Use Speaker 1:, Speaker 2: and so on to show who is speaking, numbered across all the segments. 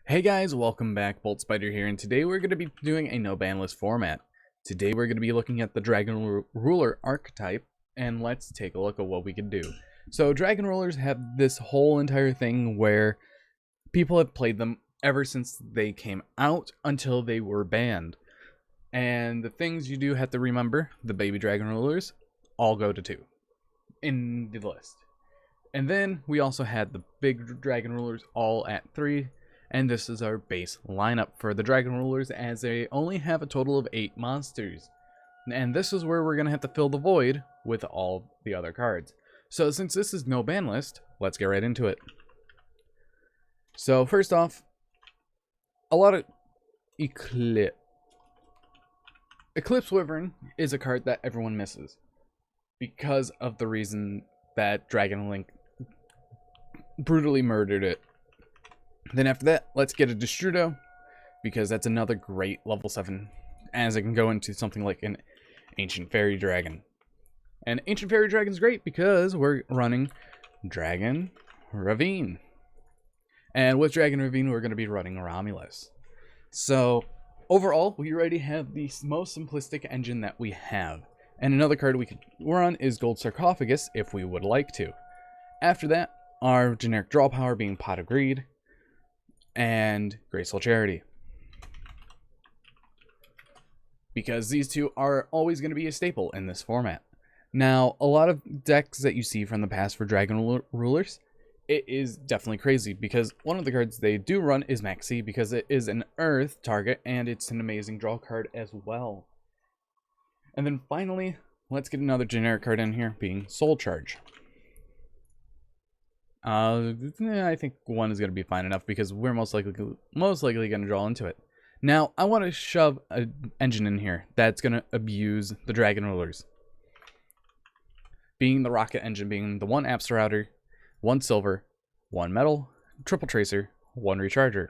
Speaker 1: Hey guys, welcome back. Bolt Spider here, and today we're going to be doing a no ban list format. Today we're going to be looking at the Dragon Ruler archetype, and let's take a look at what we can do. So Dragon Rulers have this whole entire thing where people have played them ever since they came out until they were banned. And the things you do have to remember, the baby Dragon Rulers all go to 2 in the list. And then we also had the big Dragon Rulers all at 3. And this is our base lineup for the Dragon Rulers, as they only have a total of 8 monsters. And this is where we're going to have to fill the void with all the other cards. So since this is no ban list, let's get right into it. So first off, a lot of Eclipse. Eclipse Wyvern is a card that everyone misses because of the reason that Dragon Link brutally murdered it. Then after that, let's get a Destrudo, because that's another great level 7, as it can go into something like an Ancient Fairy Dragon. And Ancient Fairy Dragon is great because we're running Dragon Ravine. And with Dragon Ravine, we're going to be running Romulus. So overall, we already have the most simplistic engine that we have. And another card we could run is Gold Sarcophagus if we would like to. After that, our generic draw power being Pot of Greed and Graceful Charity, because these two are always going to be a staple in this format. Now, a lot of decks that you see from the past for Dragon Rulers, it is definitely crazy, because one of the cards they do run is Maxi, because it is an Earth target, and it's an amazing draw card as well. And then finally, let's get another generic card in here, being Soul Charge. I think one is going to be fine enough, because we're most likely going to draw into it. Now, I want to shove an engine in here that's going to abuse the Dragon Rulers. Being the Rocket Engine, being the 1 Absterrouter, 1 Silver, 1 Metal, Triple Tracer, 1 Recharger,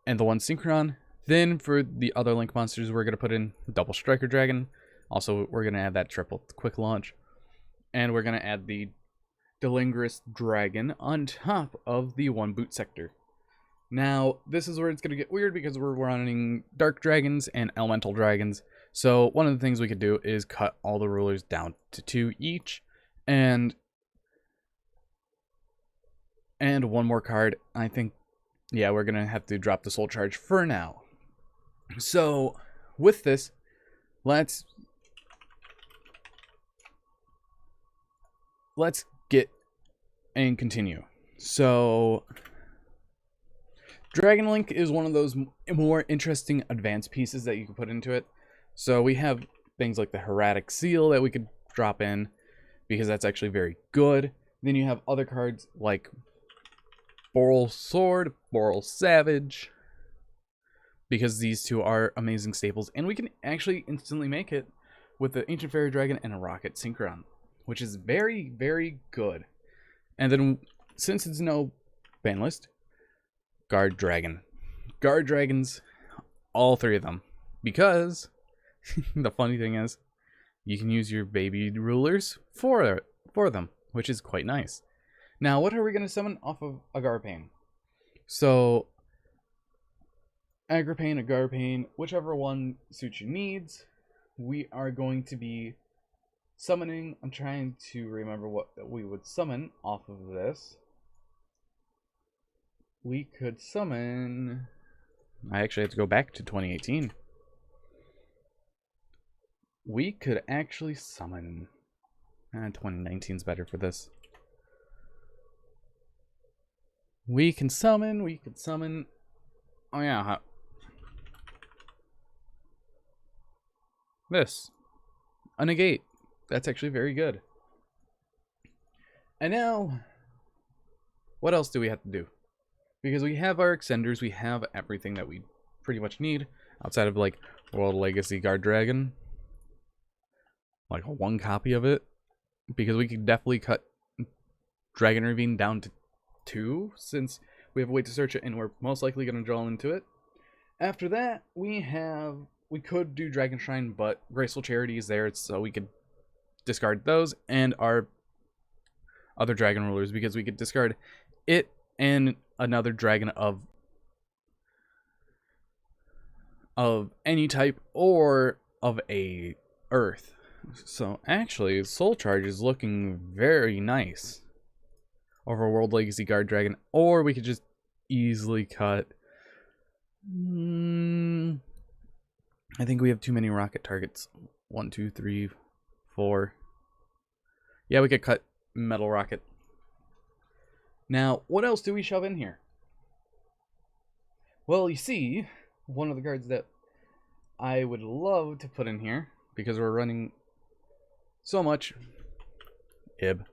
Speaker 1: and the 1 Synchron. Then for the other Link monsters, we're going to put in Double Striker Dragon. Also, we're going to add that triple Quick Launch. And we're going to add the Delingris Dragon on top of the 1 Boot Sector. Now, this is where it's going to get weird, because we're running Dark Dragons and Elemental Dragons. So one of the things we could do is cut all the rulers down to 2 each, and one more card. I think, yeah, we're going to have to drop the Soul Charge for now. So with this, let's get and continue. So Dragon Link is one of those more interesting advanced pieces that you can put into it. So we have things like the Hieratic Seal that we could drop in, because that's actually very good. Then you have other cards like Boral Sword, Boral Savage, because these two are amazing staples, and we can actually instantly make it with the Ancient Fairy Dragon and a Rocket Synchron, which is very, very good. And then, since it's no ban list, Guard Dragon. Guard Dragons, all 3 of them, because the funny thing is, you can use your baby rulers for them, which is quite nice. Now, what are we going to summon off of Agripain? So, Agripain, Agripain, whichever one suits your needs, we are going to be summoning. I'm trying to remember what we would summon off of this. We could summon... I actually have to go back to 2018. We could actually summon... 2019 is better for this. We could summon... Oh yeah, this. A Negate. That's actually very good. And now, what else do we have to do? Because we have our extenders, we have everything that we pretty much need, outside of like World Legacy Guard Dragon. Like 1 copy of it. Because we could definitely cut Dragon Ravine down to 2, since we have a way to search it, and we're most likely going to draw into it. After that, we could do Dragon Shrine, but Graceful Charity is there, so we could discard those and our other Dragon Rulers, because we could discard it and another Dragon of of any type or of a earth. So actually, Soul Charge is looking very nice over World Legacy Guard Dragon, or we could just easily cut. I think we have too many rocket targets. 1, 2, 3, 4. Yeah, we could cut Metal Rocket. Now, what else do we shove in here? Well, you see, one of the cards that I would love to put in here, because we're running so much Ib,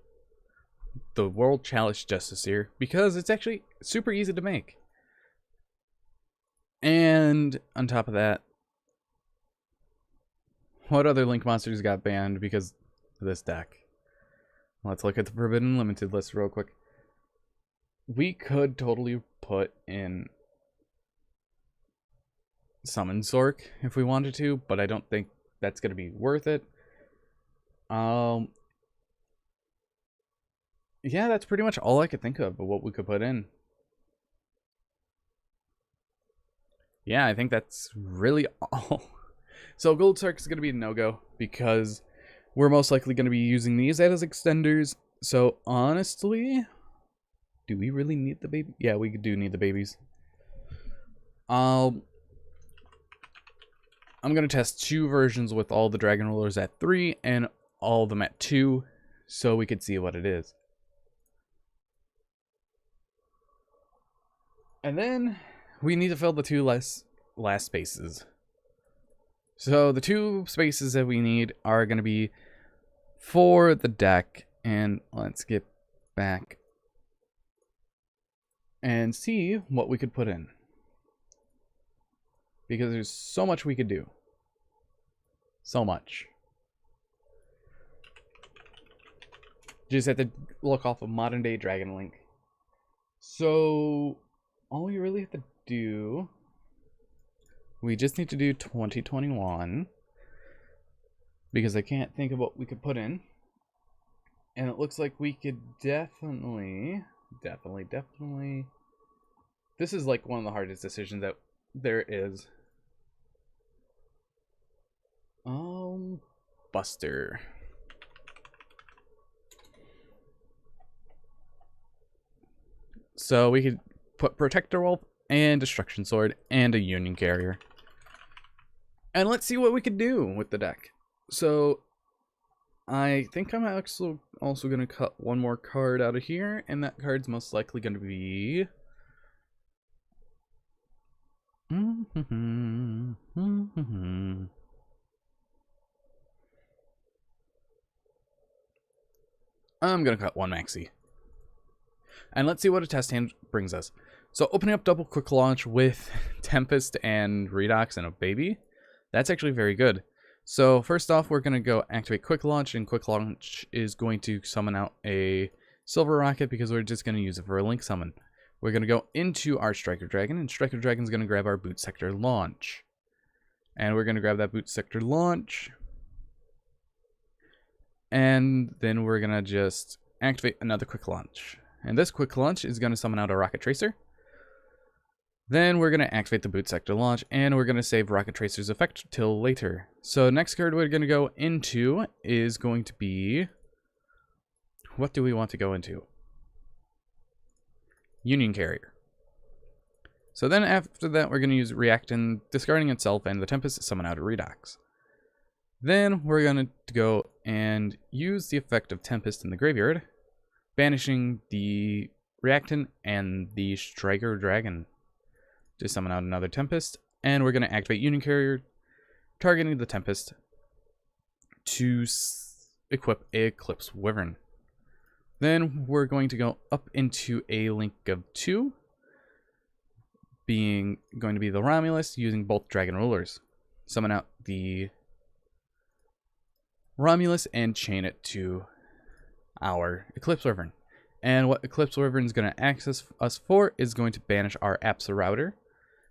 Speaker 1: the World Chalice Justiciar, because it's actually super easy to make. And on top of that, what other Link monsters got banned because of this deck? Let's look at the Forbidden Limited list real quick. We could totally put in Summon Zork if we wanted to, but I don't think that's going to be worth it. Yeah, that's pretty much all I could think of what we could put in. Yeah, I think that's really all. So Gold Sark is going to be a no-go because we're most likely going to be using these as extenders. So honestly, do we really need the baby? Yeah, we do need the babies. I'm going to test 2 versions with all the Dragon Rulers at 3 and all of them at 2 so we could see what it is. And then we need to fill the 2 last spaces. So the 2 spaces that we need are going to be for the deck. And let's get back and see what we could put in, because there's so much we could do. So much. Just have to look off of modern day Dragon Link. So all we really have to do, we just need to do 2021, because I can't think of what we could put in. And it looks like we could definitely. This is like one of the hardest decisions that there is. Buster. So we could put Protector Wolf and Destruction Sword and a Union Carrier. And let's see what we could do with the deck. So I think I'm actually also going to cut one more card out of here, and that card's most likely going to be I'm going to cut one Maxi. And let's see what a test hand brings us. So opening up double quick launch with Tempest and Redox and a baby, that's actually very good. So first off, we're going to go activate quick launch, and quick launch is going to summon out a Silver Rocket because we're just going to use it for a Link summon. We're going to go into our Striker Dragon, and Striker Dragon's going to grab our Boot Sector launch. And we're going to grab that Boot Sector launch. And then we're going to just activate another quick launch. And this quick launch is going to summon out a Rocket Tracer. Then we're going to activate the Boot Sector launch, and we're going to save Rocket Tracer's effect till later. So next card we're going to go into is going to be... what do we want to go into? Union Carrier. So then after that we're going to use React and discarding itself and the Tempest to summon out a Redox. Then we're going to go and use the effect of Tempest in the graveyard, banishing the Reactant and the Striker Dragon to summon out another Tempest. And we're going to activate Union Carrier, targeting the Tempest to equip a Eclipse Wyvern. Then we're going to go up into a Link of 2, going to be the Romulus, using both Dragon Rulers. Summon out the Romulus and chain it to our Eclipse Wyvern. And what Eclipse Wyvern is going to access us for is going to banish our Absorouter.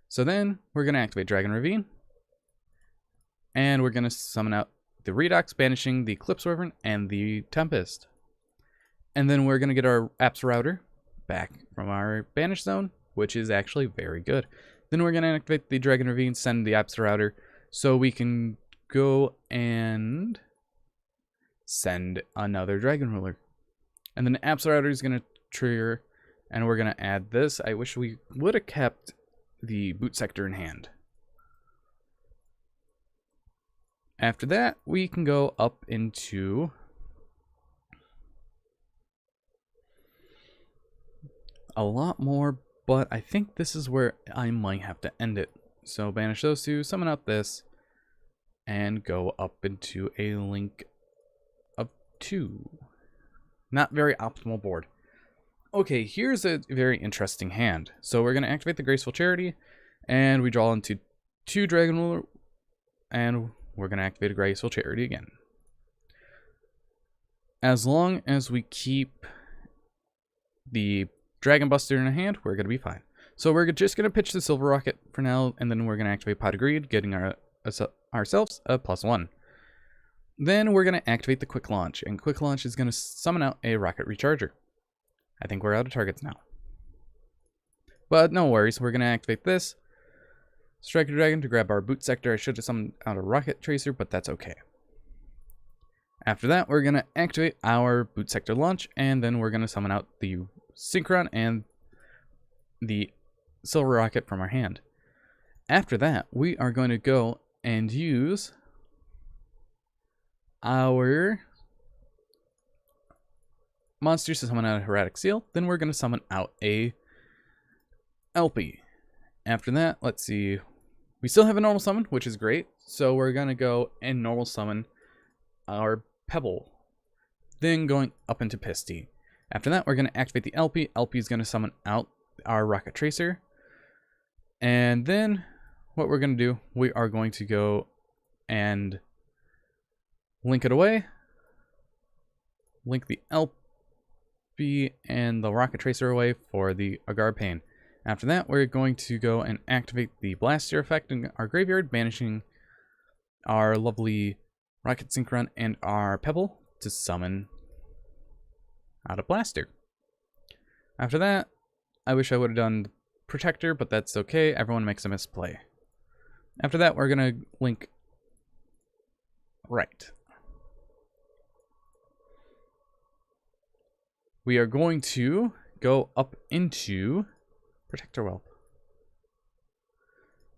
Speaker 1: So then we're going to activate Dragon Ravine, and we're going to summon out the Redox, banishing the Eclipse Wyvern and the Tempest. And then we're going to get our Absorouter back from our banish zone, which is actually very good. Then we're going to activate the Dragon Ravine, send the Apps Router, so we can go and send another Dragon Ruler. And then the Apps Router is going to trigger, and we're going to add this. I wish we would have kept the Boot Sector in hand. After that, we can go up into a lot more, but I think this is where I might have to end it. So banish those two, summon out this, and go up into a link of 2. Not very optimal board. Okay, here's a very interesting hand. So we're going to activate the Graceful Charity, and we draw into 2 Dragon Ruler, and we're going to activate a Graceful Charity again. As long as we keep the Dragon Buster in a hand, we're going to be fine. So we're just going to pitch the Silver Rocket for now, and then we're going to activate Pot of Greed, getting ourselves a +1. Then we're going to activate the Quick Launch, and Quick Launch is going to summon out a Rocket Recharger. I think we're out of targets now. But no worries, we're going to activate this. Striker Dragon to grab our Boot Sector. I should have summoned out a Rocket Tracer, but that's okay. After that, we're going to activate our Boot Sector launch, and then we're going to summon out the Synchron and the Silver Rocket from our hand. After that, we are going to go and use our monsters to summon out a Hieratic Seal. Then we're going to summon out a LP. After that, let's see. We still have a normal summon, which is great. So we're going to go and normal summon our Pebble. Then going up into Pisty. After that, we're going to activate the LP. LP is going to summon out our Rocket Tracer. And then what we're going to do, we are going to go and link it away. Link the LP and the Rocket Tracer away for the Agarpain. After that, we're going to go and activate the Blaster effect in our graveyard, banishing our lovely Rocket Synchron and our Pebble to summon out a Blaster. After that, I wish I would have done Protector, but that's okay. Everyone makes a misplay. After that, we're going to link right. We are going to go up into Protector Whelp.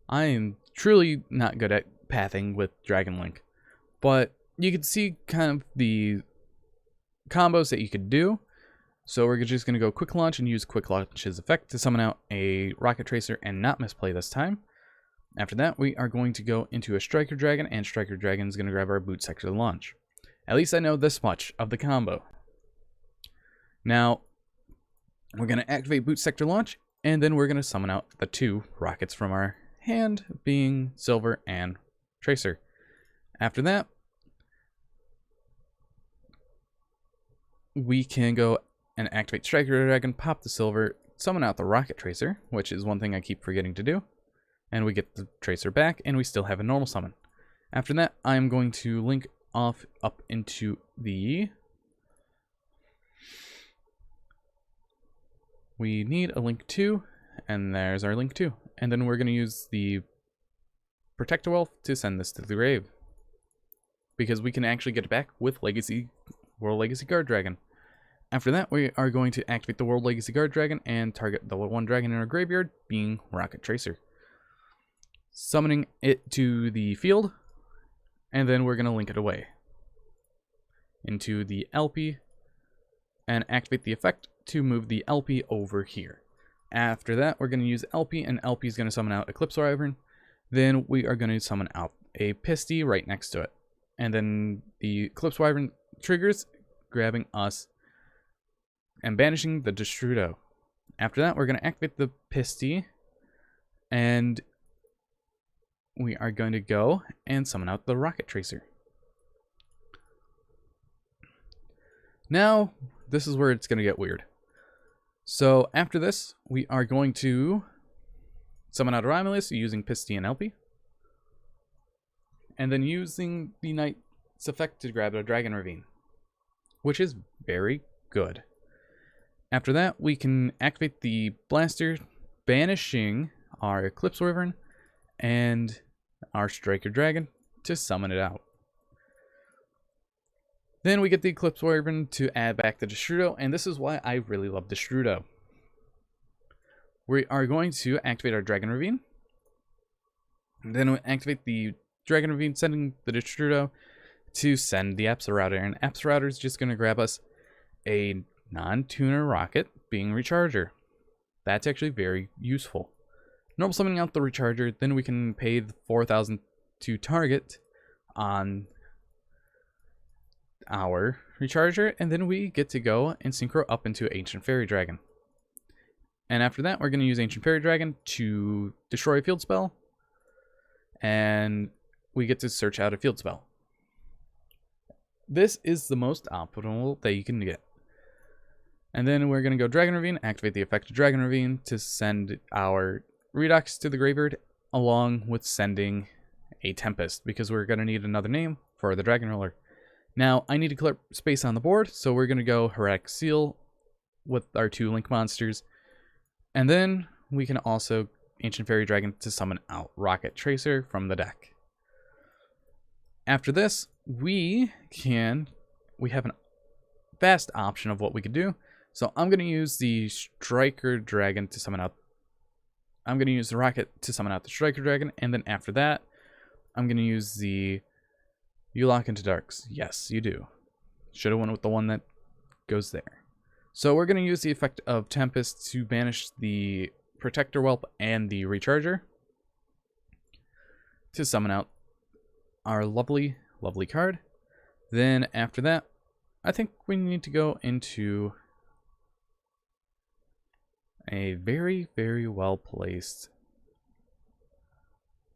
Speaker 1: I am truly not good at pathing with Dragon Link, but you can see kind of the combos that you could do. So we're just going to go Quick Launch and use Quick Launch's effect to summon out a Rocket Tracer and not misplay this time. After that, we are going to go into a Striker Dragon, and Striker Dragon is going to grab our Boot Sector to launch. At least I know this much of the combo. Now, we're going to activate Boot Sector launch, and then we're going to summon out the 2 rockets from our hand, being Silver and Tracer. After that, we can go and activate Striker Dragon, pop the Silver, summon out the Rocket Tracer, which is one thing I keep forgetting to do. And we get the Tracer back, and we still have a normal summon. After that, I'm going to link off up into the... We need a link 2, and there's our link 2. And then we're going to use the Protector Whelp to send this to the grave, because we can actually get it back with World Legacy Guard Dragon. After that, we are going to activate the World Legacy Guard Dragon and target the 1 dragon in our graveyard, being Rocket Tracer. Summoning it to the field, and then we're going to link it away into the LP and activate the effect to move the LP over here. After that, we're going to use LP, and LP is going to summon out Eclipse Wyvern. Then we are going to summon out a Pisty right next to it. And then the Eclipse Wyvern triggers, grabbing us and banishing the Destrudo. After that, we're going to activate the Pisty, and we are going to go and summon out the Rocket Tracer. Now, this is where it's going to get weird. So after this, we are going to summon out a Romulus using Pisty and LP. And then using the Knight's effect to grab a Dragon Ravine, which is very good. After that, we can activate the Blaster, banishing our Eclipse Wyvern and our Striker Dragon to summon it out. Then we get the Eclipse Wyvern to add back the Destrudo, and this is why I really love Destrudo. We are going to activate our Dragon Ravine. And then we activate the Dragon Ravine, sending the Destrudo to send the Apsarouter. And Apsarouter is just going to grab us a non-tuner rocket, being Recharger. That's actually very useful. Normal summoning out the Recharger, then we can pay the 4,000 to target on our Recharger, and then we get to go and synchro up into Ancient Fairy Dragon. And after that, we're going to use Ancient Fairy Dragon to destroy a field spell, and we get to search out a field spell. This is the most optimal that you can get. And then we're going to go Dragon Ravine, activate the effect of Dragon Ravine to send our Redox to the graveyard, along with sending a Tempest, because we're going to need another name for the Dragon Ruler. Now, I need to clear space on the board, so we're going to go Heretic Seal with our 2 Link monsters. And then we can also Ancient Fairy Dragon to summon out Rocket Tracer from the deck. After this, we have a vast option of what we could do. So I'm going to use the Striker Dragon to summon out. I'm going to use the Rocket to summon out the Striker Dragon, and then after that, I'm going to use the You Lock into Darks. Yes, you do. Should have went with the one that goes there. So we're going to use the effect of Tempest to banish the Protector Whelp and the Recharger to summon out our lovely, lovely card. Then after that, I think we need to go into a very, very well placed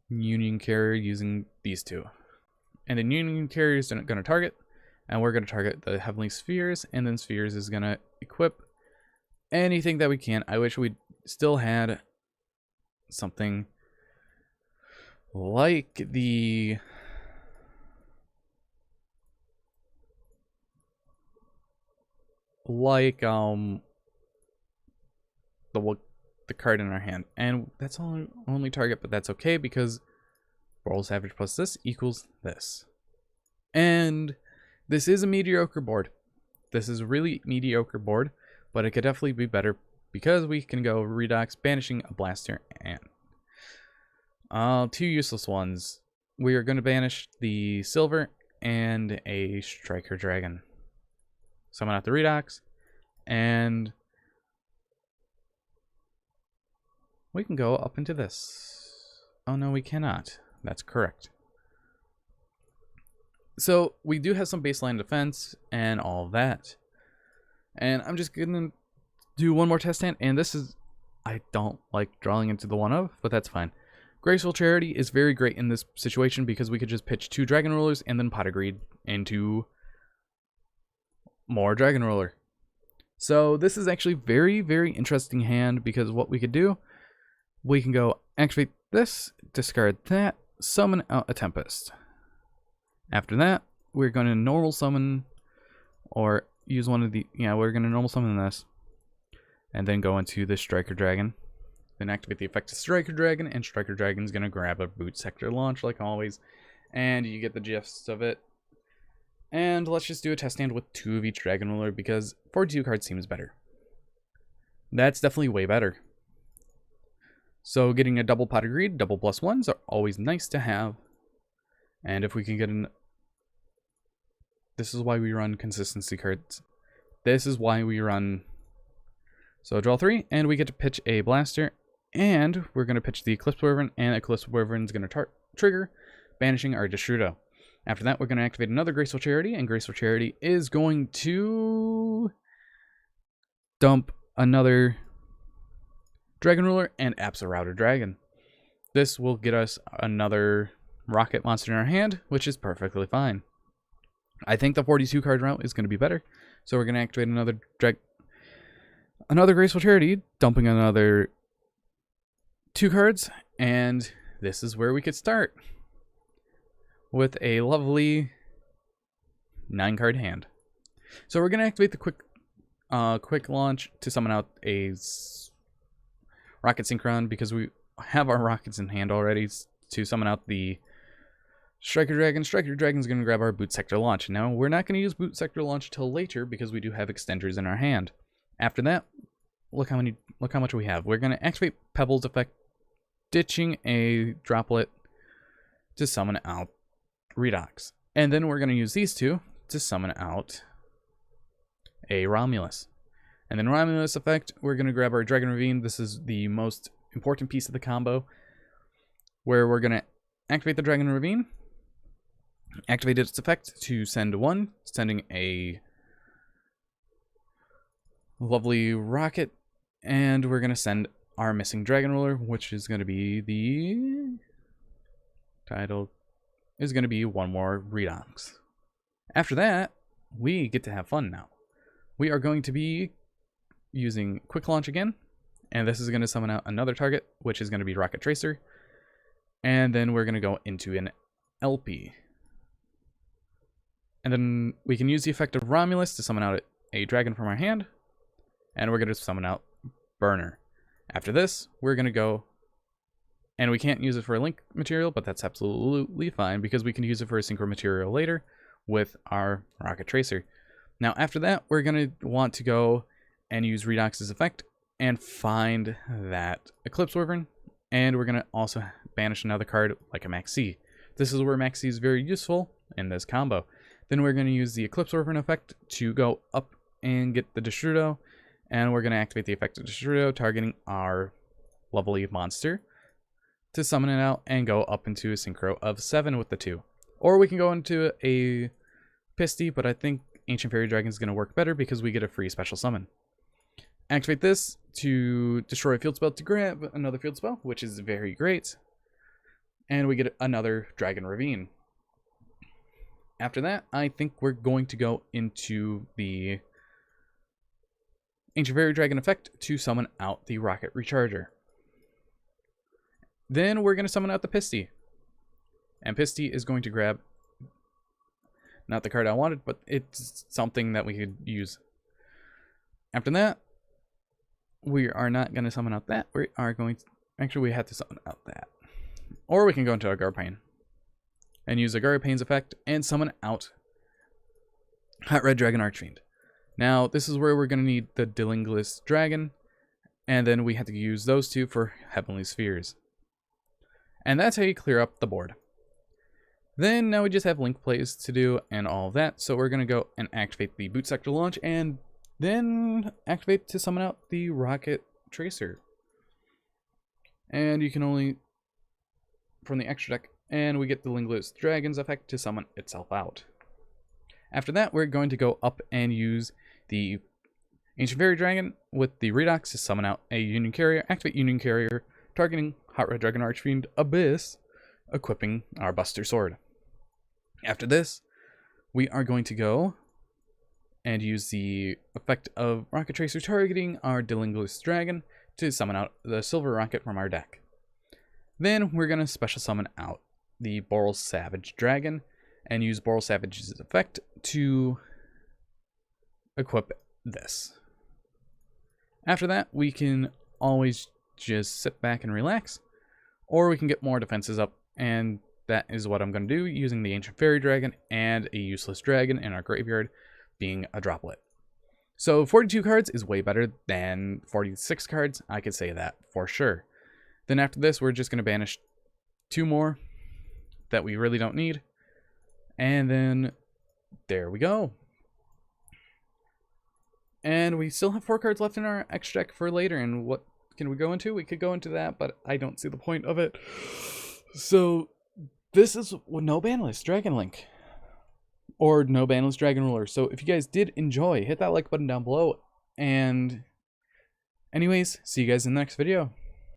Speaker 1: Union Carrier using these 2. And then Union Carrier is going to target, and we're going to target the Heavenly Spheres, and then Spheres is going to equip anything that we can. I wish we still had something like the the card in our hand, and that's only target, but that's okay because Boros average plus this equals this. And this is a mediocre board. This is a really mediocre board, but it could definitely be better because we can go Redox, banishing a Blaster, and 2 useless ones. We are going to banish the Silver and a Striker Dragon. Summon out the Redox, and we can go up into this. Oh no, we cannot. That's correct. So we do have some baseline defense and all of that. And I'm just gonna do one more test hand, and this is, I don't like drawing into the one of, but that's fine. Graceful Charity is very great in this situation because we could just pitch 2 Dragon Rulers and then Pot of Greed into more Dragon Ruler. So this is actually very, very interesting hand because what we could do, we can go activate this, discard that, summon out a Tempest. After that, we're going to normal summon, or use one of the, we're going to normal summon this, and then go into the Striker Dragon. Then activate the effect of Striker Dragon, and Striker Dragon's going to grab a Boot Sector launch like always, and you get the gist of it. And let's just do a test hand with 2 of each Dragon Ruler because 42 cards seems better. That's definitely way better. So getting a double Pot of Greed, double +1s are always nice to have. And if we can get an... This is why we run consistency cards. This is why we run... So draw 3, and we get to pitch a Blaster. And we're going to pitch the Eclipse Wyvern, and Eclipse Wyvern is going to trigger, banishing our Destrudo. After that, we're going to activate another Graceful Charity, and Graceful Charity is going to dump another Dragon Ruler and Apsarouter Dragon. This will get us another Rocket monster in our hand, which is perfectly fine. I think the 42 card route is going to be better, so we're going to activate another Graceful Charity, dumping another 2 cards, and this is where we could start with a lovely 9-card hand. So we're going to activate the quick launch to summon out a Rocket Synchron because we have our rockets in hand already to summon out the Striker Dragon. Striker Dragon's going to grab our Boot Sector Launch. Now, we're not going to use Boot Sector Launch till later because we do have extenders in our hand. After that, look how much we have. We're going to activate Pebble's effect, ditching a droplet to summon out Redox. And then we're going to use these two to summon out a Romulus. And then Romulus effect, we're going to grab our Dragon Ravine. This is the most important piece of the combo, where we're going to activate the Dragon Ravine, activate its effect to send one, sending a lovely rocket, and we're going to send our missing Dragon Ruler, which is going to be the title, is going to be one more Redox. After that, we get to have fun now. We are going to be using Quick Launch again, and this is going to summon out another target, which is going to be Rocket Tracer, and then we're going to go into an LP. And then we can use the effect of Romulus to summon out a dragon from our hand, and we're going to summon out Burner. After this, we're going to go, and we can't use it for a link material, but that's absolutely fine because we can use it for a synchro material later with our Rocket Tracer. Now after that, we're going to want to go and use Redox's effect and find that Eclipse Wyvern, and we're going to also banish another card like a Maxi. This is where Maxi is very useful in this combo. Then we're going to use the Eclipse Wyvern effect to go up and get the Destrudo, and we're going to activate the effect of Destrudo, targeting our lovely monster to summon it out and go up into a synchro of 7 with the 2. Or we can go into a Pisty, but I think Ancient Fairy Dragon is going to work better because we get a free special summon. Activate this to destroy a field spell to grab another field spell, which is very great. And we get another Dragon Ravine. After that, I think we're going to go into the Ancient Fairy Dragon effect to summon out the Rocket Recharger. Then we're going to summon out the Pisty. And Pisty is going to grab, not the card I wanted, but it's something that we could use. After that, we are not going to summon out that. We are going to, actually we have to summon out that. Or we can go into Agaripain and use Agaripain's effect and summon out Hot Red Dragon Archfiend. Now, this is where we're going to need the Dilingulis Dragon, and then we have to use those two for Heavenly Spheres. And that's how you clear up the board. Then, now we just have link plays to do and all of that, so we're going to go and activate the Boot Sector Launch, and then activate to summon out the Rocket Tracer. And you can only, from the extra deck, and we get the Dilingulis Dragon's effect to summon itself out. After that, we're going to go up and use the Ancient Fairy Dragon with the Redox to summon out a Union Carrier, activate Union Carrier, targeting Hot Red Dragon Archfiend Abyss, equipping our Buster Sword. After this, we are going to go and use the effect of Rocket Tracer targeting our Dilingulis Dragon to summon out the Silver Rocket from our deck. Then we're going to special summon out the Boral Savage Dragon and use Boral Savage's effect to equip this. After that, we can always just sit back and relax, or we can get more defenses up, and that is what I'm going to do using the Ancient Fairy Dragon and a useless dragon in our graveyard being a droplet. So 42 cards is way better than 46 cards, I could say that for sure. Then after this, we're just going to banish 2 more that we really don't need, and then there we go. And we still have 4 cards left in our extra deck for later, and what can we go into? We could go into that, but I don't see the point of it. So this is No Banlist Dragon Link, or No Banlist Dragon Ruler. So if you guys did enjoy, hit that like button down below, and anyways, see you guys in the next video.